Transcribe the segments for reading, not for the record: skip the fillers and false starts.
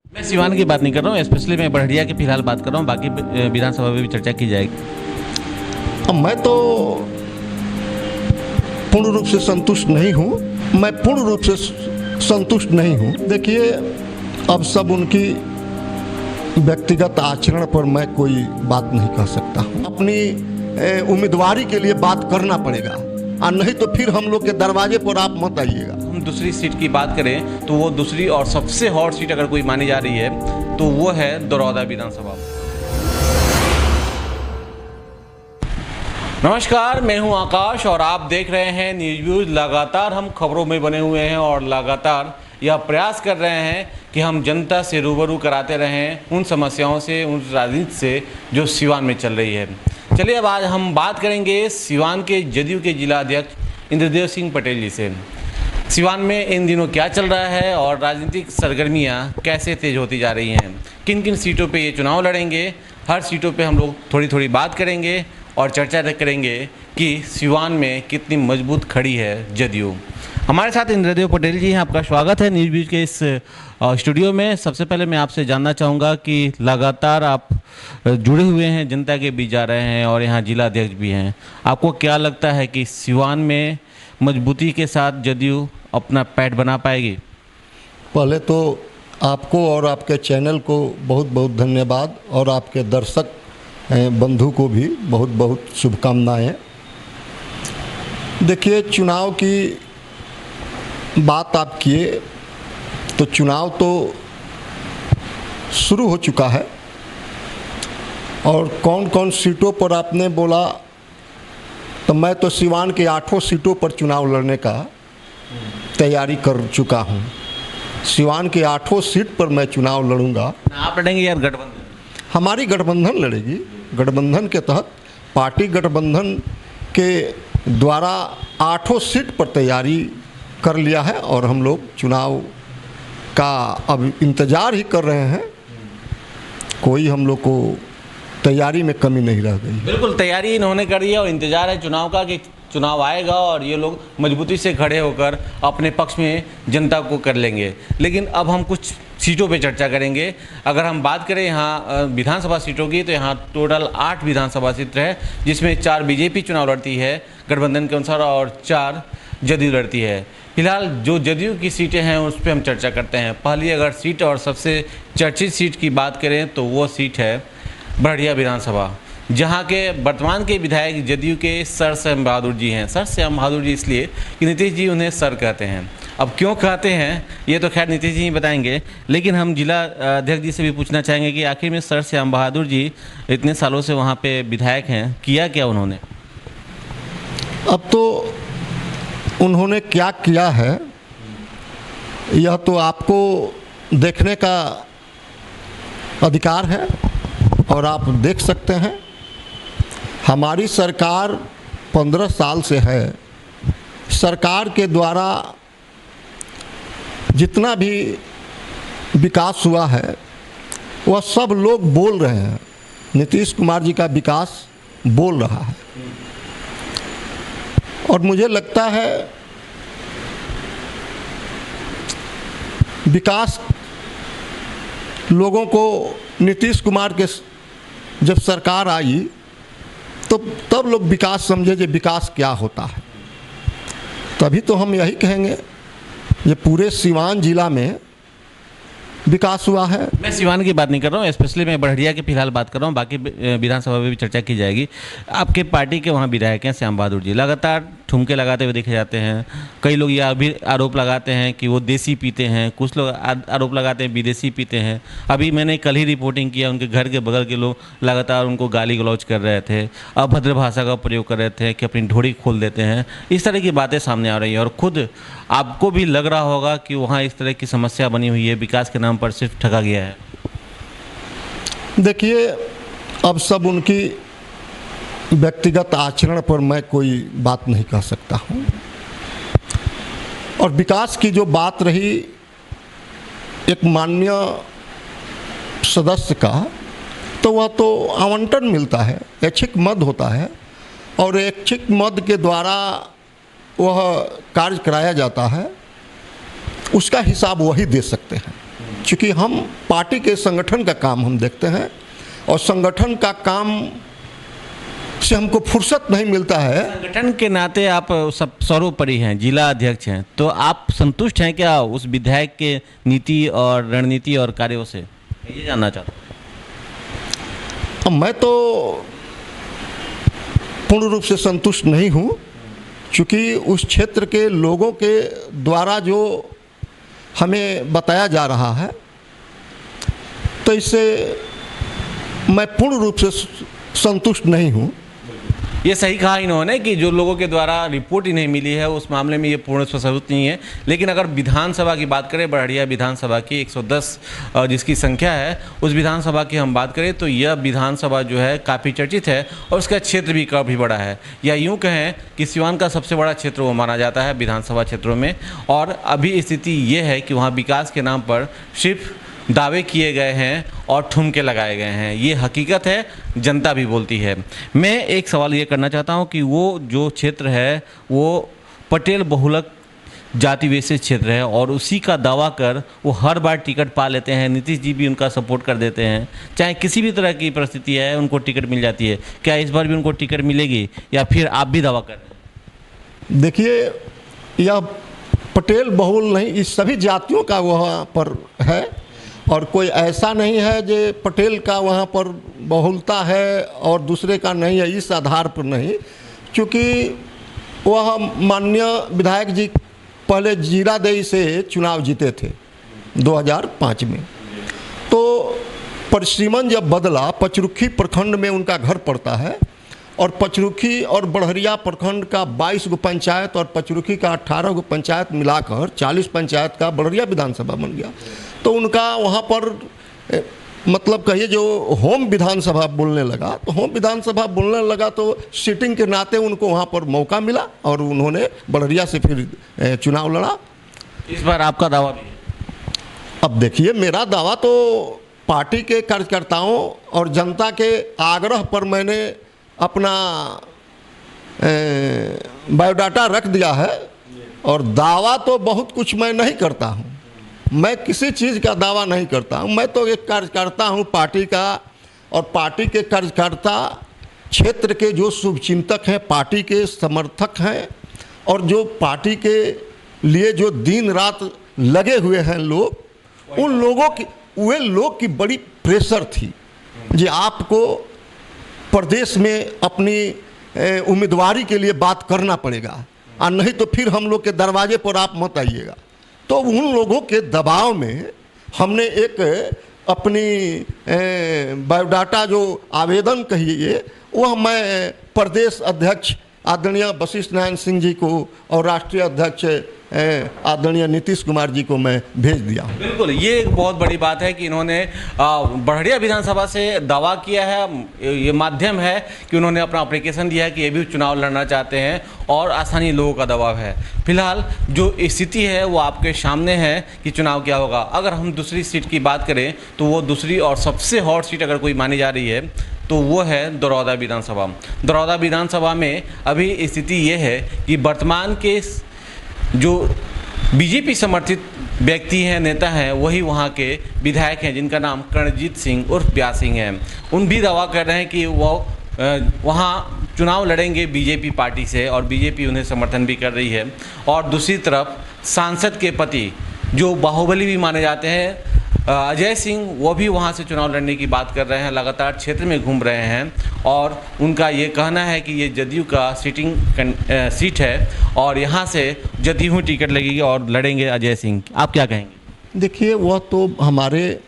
मैं सिवान की बात नहीं कर रहा हूँ, स्पेशली मैं बढ़िया की फिलहाल बात कर रहा हूँ। बाकी विधानसभा में भी चर्चा की जाएगी। अब मैं तो पूर्ण रूप से संतुष्ट नहीं हूँ। मैं पूर्ण रूप से संतुष्ट नहीं हूँ। देखिए, अब सब उनकी व्यक्तिगत आचरण पर मैं कोई बात नहीं कह सकता हूँ। अपनी उम्मीदवारी के लिए बात करना पड़ेगा, और नहीं तो फिर हम लोग के दरवाजे पर आप मत आइएगा। हम दूसरी सीट की बात करें तो वो दूसरी और सबसे हॉट सीट अगर कोई मानी जा रही है तो वो है दरौदा विधानसभा। नमस्कार, मैं हूं आकाश और आप देख रहे हैं न्यूज व्यूज। लगातार हम खबरों में बने हुए हैं और लगातार यह प्रयास कर रहे हैं कि हम जनता से रूबरू कराते रहें उन समस्याओं से, उन राजनीति से जो सिवान में चल रही है। चलिए, अब आज हम बात करेंगे सिवान के जदयू के जिला अध्यक्ष इंद्रदेव सिंह पटेल जी से। सिवान में इन दिनों क्या चल रहा है और राजनीतिक सरगर्मियां कैसे तेज होती जा रही हैं, किन किन सीटों पे ये चुनाव लड़ेंगे, हर सीटों पे हम लोग थोड़ी थोड़ी बात करेंगे और चर्चा करेंगे कि सिवान में कितनी मजबूत खड़ी है जदयू। हमारे साथ इंद्रदेव पटेल जी हैं, आपका स्वागत है न्यूज व्यूज के इस स्टूडियो में। सबसे पहले मैं आपसे जानना चाहूँगा कि लगातार आप जुड़े हुए हैं, जनता के बीच जा रहे हैं और यहाँ जिला अध्यक्ष भी हैं। आपको क्या लगता है कि सिवान में मजबूती के साथ जदयू अपना पैठ बना पाएगी? पहले तो आपको और आपके चैनल को बहुत बहुत धन्यवाद, और आपके दर्शक बंधु को भी बहुत बहुत शुभकामनाएं। देखिए, चुनाव की बात आप किए तो चुनाव तो शुरू हो चुका है, और कौन कौन सीटों पर आपने बोला तो मैं तो सिवान के 8 सीटों पर चुनाव लड़ने का तैयारी कर चुका हूं। सिवान के 8 सीट पर मैं चुनाव लड़ूंगा। आप लड़ेंगे यार गठबंधन? हमारी गठबंधन लड़ेगी। गठबंधन के तहत पार्टी गठबंधन के द्वारा 8 सीट पर तैयारी कर लिया है, और हम लोग चुनाव का अब इंतज़ार ही कर रहे हैं। कोई हम लोग को तैयारी में कमी नहीं रह गई। बिल्कुल तैयारी इन्होंने करी है और इंतजार है चुनाव का कि चुनाव आएगा और ये लोग मजबूती से खड़े होकर अपने पक्ष में जनता को कर लेंगे। लेकिन अब हम कुछ सीटों पे चर्चा करेंगे। अगर हम बात करें यहाँ विधानसभा सीटों की तो यहाँ टोटल 8 विधानसभा सीट है, जिसमें 4 बीजेपी चुनाव लड़ती है गठबंधन के अनुसार और 4 जदयू लड़ती है। फिलहाल जो जदयू की सीटें हैं उस पर हम चर्चा करते हैं। पहली अगर सीट और सबसे चर्चित सीट की बात करें तो वो सीट है बढ़िया विधानसभा, जहां के वर्तमान के विधायक जदयू के सर श्याम बहादुर जी हैं। सर श्याम बहादुर जी इसलिए कि नीतीश जी उन्हें सर कहते हैं। अब क्यों कहते हैं ये तो खैर नीतीश जी ही बताएंगे, लेकिन हम जिला अध्यक्ष जी से भी पूछना चाहेंगे कि आखिर में सर श्याम बहादुर जी इतने सालों से वहाँ पे विधायक हैं, किया क्या उन्होंने? अब तो उन्होंने क्या किया है यह तो आपको देखने का अधिकार है, और आप देख सकते हैं। हमारी सरकार 15 साल से है। सरकार के द्वारा जितना भी विकास हुआ है वह सब लोग बोल रहे हैं। नीतीश कुमार जी का विकास बोल रहा है, और मुझे लगता है विकास लोगों को नीतीश कुमार के जब सरकार आई तो तब लोग विकास समझे कि विकास क्या होता है। तभी तो हम यही कहेंगे ये पूरे सिवान जिला में विकास हुआ है। मैं सिवान की बात नहीं कर रहा हूँ, स्पेशली मैं बढ़िया की फिलहाल बात कर रहा हूँ। बाकी विधानसभा में भी चर्चा की जाएगी। आपके पार्टी के वहाँ विधायक हैं श्याम बहादुर जी, लगातार ठुमके लगाते हुए देखे जाते हैं। कई लोग ये भी आरोप लगाते हैं कि वो देसी पीते हैं, कुछ लोग आरोप लगाते हैं विदेशी पीते हैं। अभी मैंने कल ही रिपोर्टिंग किया, उनके घर के बगल के लोग लगातार उनको गाली गलौज कर रहे थे, अभद्र भाषा का प्रयोग कर रहे थे कि अपनी ढोड़ी खोल देते हैं। इस तरह की बातें सामने आ रही हैं, और खुद आपको भी लग रहा होगा कि वहाँ इस तरह की समस्या बनी हुई है, विकास के नाम पर सिर्फ ठगा गया है। देखिए, अब सब उनकी व्यक्तिगत आचरण पर मैं कोई बात नहीं कह सकता हूँ। और विकास की जो बात रही एक माननीय सदस्य का, तो वह तो आवंटन मिलता है, ऐच्छिक मद होता है, और ऐच्छिक मद के द्वारा वह कार्य कराया जाता है, उसका हिसाब वही दे सकते हैं। चूँकि हम पार्टी के संगठन का काम हम देखते हैं और संगठन का काम से हमको फुर्सत नहीं मिलता है। संगठन के नाते आप सब सर्वोपरि हैं, जिला अध्यक्ष हैं, तो आप संतुष्ट हैं क्या उस विधायक के नीति और रणनीति और कार्यों से? ये जानना चाहता हूँ। मैं तो पूर्ण रूप से संतुष्ट नहीं हूँ, क्योंकि उस क्षेत्र के लोगों के द्वारा जो हमें बताया जा रहा है, तो इससे मैं पूर्ण रूप से संतुष्ट नहीं हूँ। ये सही कहा इन्होंने कि जो लोगों के द्वारा रिपोर्ट इन्हें मिली है उस मामले में ये पूर्ण सबूत नहीं है। लेकिन अगर विधानसभा की बात करें, बड़हरिया विधानसभा की 110 जिसकी संख्या है, उस विधानसभा की हम बात करें तो यह विधानसभा जो है काफ़ी चर्चित है और उसका क्षेत्र भी काफ़ी बड़ा है, या यूँ कहें कि सिवान का सबसे बड़ा क्षेत्र वो माना जाता है विधानसभा क्षेत्रों में। और अभी स्थिति ये है कि वहाँ विकास के नाम पर सिर्फ दावे किए गए हैं और ठुमके लगाए गए हैं। ये हकीकत है, जनता भी बोलती है। मैं एक सवाल ये करना चाहता हूँ कि वो जो क्षेत्र है वो पटेल बहुलक जाति विशेष क्षेत्र है और उसी का दावा कर वो हर बार टिकट पा लेते हैं। नीतीश जी भी उनका सपोर्ट कर देते हैं, चाहे किसी भी तरह की परिस्थिति है उनको टिकट मिल जाती है। क्या इस बार भी उनको टिकट मिलेगी या फिर आप भी दावा कर रहे हैं? देखिए, यह पटेल बहुल नहीं, इस सभी जातियों का वहाँ पर है और कोई ऐसा नहीं है जो पटेल का वहाँ पर बहुलता है और दूसरे का नहीं है, इस आधार पर नहीं। क्योंकि वह माननीय विधायक जी पहले जीरादेई से चुनाव जीते थे 2005 में, तो परिसीमन जब बदला, पचरुखी प्रखंड में उनका घर पड़ता है और पचरुखी और बड़हरिया प्रखंड का 22 गो पंचायत और पचरुखी का 18 गो पंचायत मिलाकर 40 पंचायत का बड़हरिया विधानसभा बन गया। तो उनका वहाँ पर मतलब कहिए जो होम विधानसभा बोलने लगा, तो होम विधानसभा बोलने लगा तो सीटिंग के नाते उनको वहाँ पर मौका मिला और उन्होंने बड़हरिया से फिर चुनाव लड़ा। इस बार आपका दावा भी है? अब देखिए, मेरा दावा तो पार्टी के कार्यकर्ताओं और जनता के आग्रह पर मैंने अपना बायोडाटा रख दिया है और दावा तो बहुत कुछ मैं नहीं करता हूँ। मैं किसी चीज़ का दावा नहीं करता हूँ। मैं तो एक कार्यकर्ता हूँ पार्टी का, और पार्टी के कार्यकर्ता क्षेत्र के जो शुभचिंतक हैं, पार्टी के समर्थक हैं और जो पार्टी के लिए जो दिन रात लगे हुए हैं लोग, उन लोगों की, वे लोग की बड़ी प्रेशर थी जी आपको प्रदेश में अपनी उम्मीदवारी के लिए बात करना पड़ेगा और नहीं तो फिर हम लोग के दरवाजे पर आप मत आइएगा। तो उन लोगों के दबाव में हमने एक अपनी बायोडाटा जो आवेदन कहिए वह मैं प्रदेश अध्यक्ष आदरणीय वशिष्ठ नारायण सिंह जी को और राष्ट्रीय अध्यक्ष आदरणीय नीतीश कुमार जी को मैं भेज दिया हूँ। बिल्कुल, ये एक बहुत बड़ी बात है कि इन्होंने बड़हरिया विधानसभा से दावा किया है। ये माध्यम है कि उन्होंने अपना एप्लीकेशन दिया है कि ये भी चुनाव लड़ना चाहते हैं और स्थानीय लोगों का दबाव है। फिलहाल जो स्थिति है वो आपके सामने है कि चुनाव क्या होगा। अगर हम दूसरी सीट की बात करें तो वो दूसरी और सबसे हॉट सीट अगर कोई मानी जा रही है तो वो है दरौदा विधानसभा। दरौदा विधानसभा में अभी स्थिति ये है कि वर्तमान के जो बीजेपी समर्थित व्यक्ति हैं, नेता हैं, वही वहाँ के विधायक हैं जिनका नाम कर्णजीत सिंह उर्फ प्यार सिंह हैं। उन भी दावा कर रहे हैं कि वो वहाँ चुनाव लड़ेंगे बीजेपी पार्टी से और बीजेपी उन्हें समर्थन भी कर रही है। और दूसरी तरफ सांसद के पति जो बाहुबली भी माने जाते हैं अजय सिंह, वो भी वहाँ से चुनाव लड़ने की बात कर रहे हैं, लगातार क्षेत्र में घूम रहे हैं और उनका ये कहना है कि ये जदयू का सीट है और यहाँ से जदयू टिकट लगेगी और लड़ेंगे अजय सिंह। आप क्या कहेंगे? देखिए, वह तो हमारे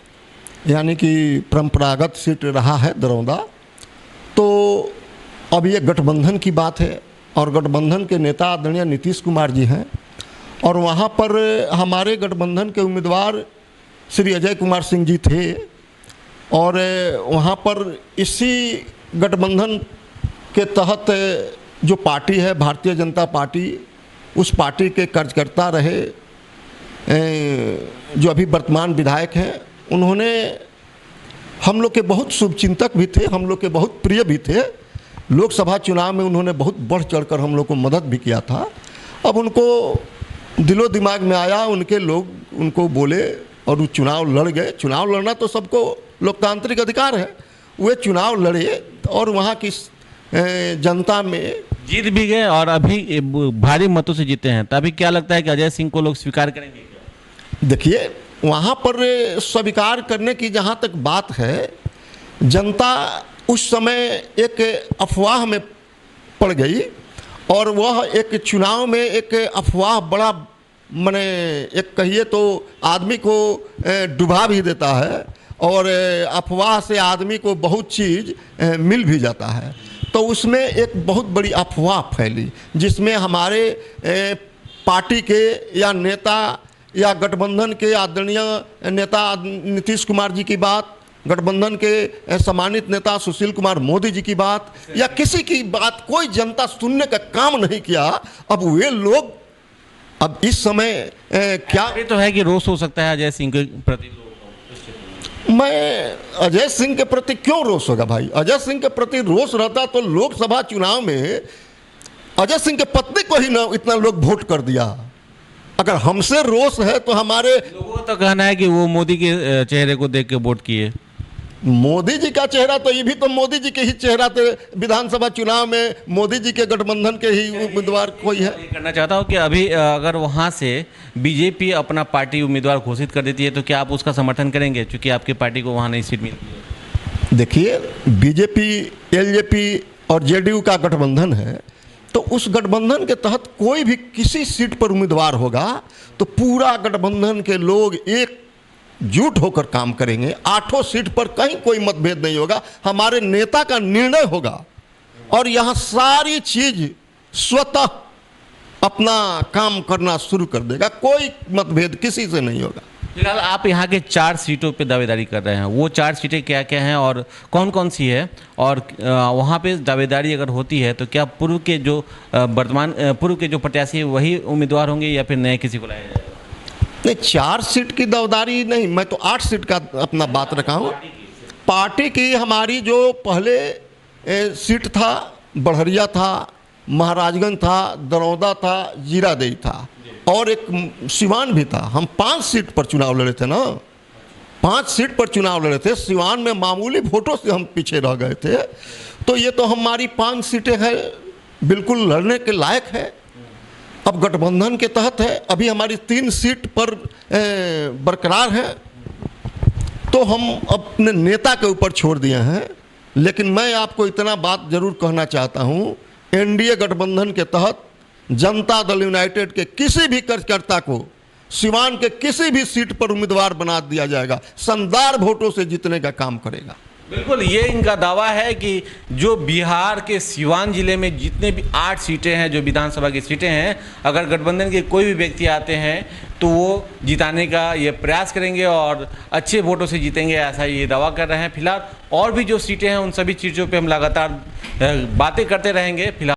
यानी कि परंपरागत सीट रहा है दरौदा, तो अब ये गठबंधन की बात है और गठबंधन के नेता आदरणीय नीतीश कुमार जी हैं और वहाँ पर हमारे गठबंधन के उम्मीदवार श्री अजय कुमार सिंह जी थे और वहाँ पर इसी गठबंधन के तहत जो पार्टी है भारतीय जनता पार्टी, उस पार्टी के कार्यकर्ता रहे जो अभी वर्तमान विधायक हैं, उन्होंने हम लोग के बहुत शुभचिंतक भी थे, हम लोग के बहुत प्रिय भी थे। लोकसभा चुनाव में उन्होंने बहुत बढ़ चढ़कर हम लोग को मदद भी किया था। अब उनको दिलो दिमाग में आया, उनके लोग उनको बोले और वो चुनाव लड़ गए। चुनाव लड़ना तो सबको लोकतांत्रिक अधिकार है। वे चुनाव लड़े और वहाँ की जनता में जीत भी गए और अभी भारी मतों से जीते हैं। तो अभी क्या लगता है कि अजय सिंह को लोग स्वीकार करेंगे क्या? देखिए, वहाँ पर स्वीकार करने की जहाँ तक बात है, जनता उस समय एक अफवाह में पड़ गई और वह एक चुनाव में एक अफवाह बड़ा माने एक कहिए तो आदमी को डुबा भी देता है और अफवाह से आदमी को बहुत चीज़ मिल भी जाता है। तो उसमें एक बहुत बड़ी अफवाह फैली जिसमें हमारे पार्टी के या नेता या गठबंधन के आदरणीय नेता नीतीश कुमार जी की बात, गठबंधन के सम्मानित नेता सुशील कुमार मोदी जी की बात या किसी की बात कोई जनता सुनने का काम नहीं किया। अब वे लोग अब इस समय क्या ये तो है कि रोष हो सकता है अजय सिंह के प्रति। मैं अजय सिंह के प्रति क्यों रोष होगा भाई? अजय सिंह के प्रति रोष रहता तो लोकसभा चुनाव में अजय सिंह के पत्नी को ही ना इतना लोग वोट कर दिया। अगर हमसे रोष है तो हमारे लोगों का तो कहना है कि वो मोदी के चेहरे को देख के वोट किए। मोदी जी का चेहरा तो ये भी तो मोदी जी के ही चेहरा थे। विधानसभा चुनाव में मोदी जी के गठबंधन के ही उम्मीदवार कोई है। ये करना चाहता हूँ कि अभी अगर वहाँ से बीजेपी अपना पार्टी उम्मीदवार घोषित कर देती है तो क्या आप उसका समर्थन करेंगे, क्योंकि आपकी पार्टी को वहाँ नहीं सीट मिलती है? देखिए, बीजेपी, एलजेपी और जेडीयू का गठबंधन है, तो उस गठबंधन के तहत कोई भी किसी सीट पर उम्मीदवार होगा तो पूरा गठबंधन के लोग एकजुट होकर काम करेंगे। 8 सीट पर कहीं कोई मतभेद नहीं होगा। हमारे नेता का निर्णय होगा और यहाँ सारी चीज स्वतः अपना काम करना शुरू कर देगा। कोई मतभेद किसी से नहीं होगा। फिलहाल आप यहाँ के 4 सीटों पे दावेदारी कर रहे हैं, वो 4 सीटें क्या क्या हैं और कौन कौन सी है, और वहाँ पे दावेदारी अगर होती है तो क्या पूर्व के जो प्रत्याशी है वही उम्मीदवार होंगे या फिर नए किसी को लाया जाएगा? नहीं, 4 सीट की दावेदारी नहीं, मैं तो 8 सीट का अपना बात रखा हूँ। पार्टी की हमारी जो पहले सीट था, बढ़रिया था, महाराजगंज था, दरौदा था, जीरादेई था और एक सिवान भी था। हम 5 सीट पर चुनाव लड़े थे ना, 5 सीट पर चुनाव लड़े थे। सिवान में मामूली वोटों से हम पीछे रह गए थे। तो ये तो हमारी 5 सीटें हैं, बिल्कुल लड़ने के लायक है। अब गठबंधन के तहत है, अभी हमारी 3 सीट पर बरकरार है, तो हम अपने नेता के ऊपर छोड़ दिए हैं। लेकिन मैं आपको इतना बात जरूर कहना चाहता हूँ, एनडीए गठबंधन के तहत जनता दल यूनाइटेड के किसी भी कार्यकर्ता को सिवान के किसी भी सीट पर उम्मीदवार बना दिया जाएगा, शानदार वोटों से जीतने का काम करेगा। बिल्कुल, ये इनका दावा है कि जो बिहार के सिवान जिले में जितने भी 8 सीटें हैं, जो विधानसभा की सीटें हैं, अगर गठबंधन के कोई भी व्यक्ति आते हैं तो वो जिताने का ये प्रयास करेंगे और अच्छे वोटों से जीतेंगे, ऐसा ये दावा कर रहे हैं। फिलहाल और भी जो सीटें हैं उन सभी चीज़ों पे हम लगातार बातें करते रहेंगे। फिलहाल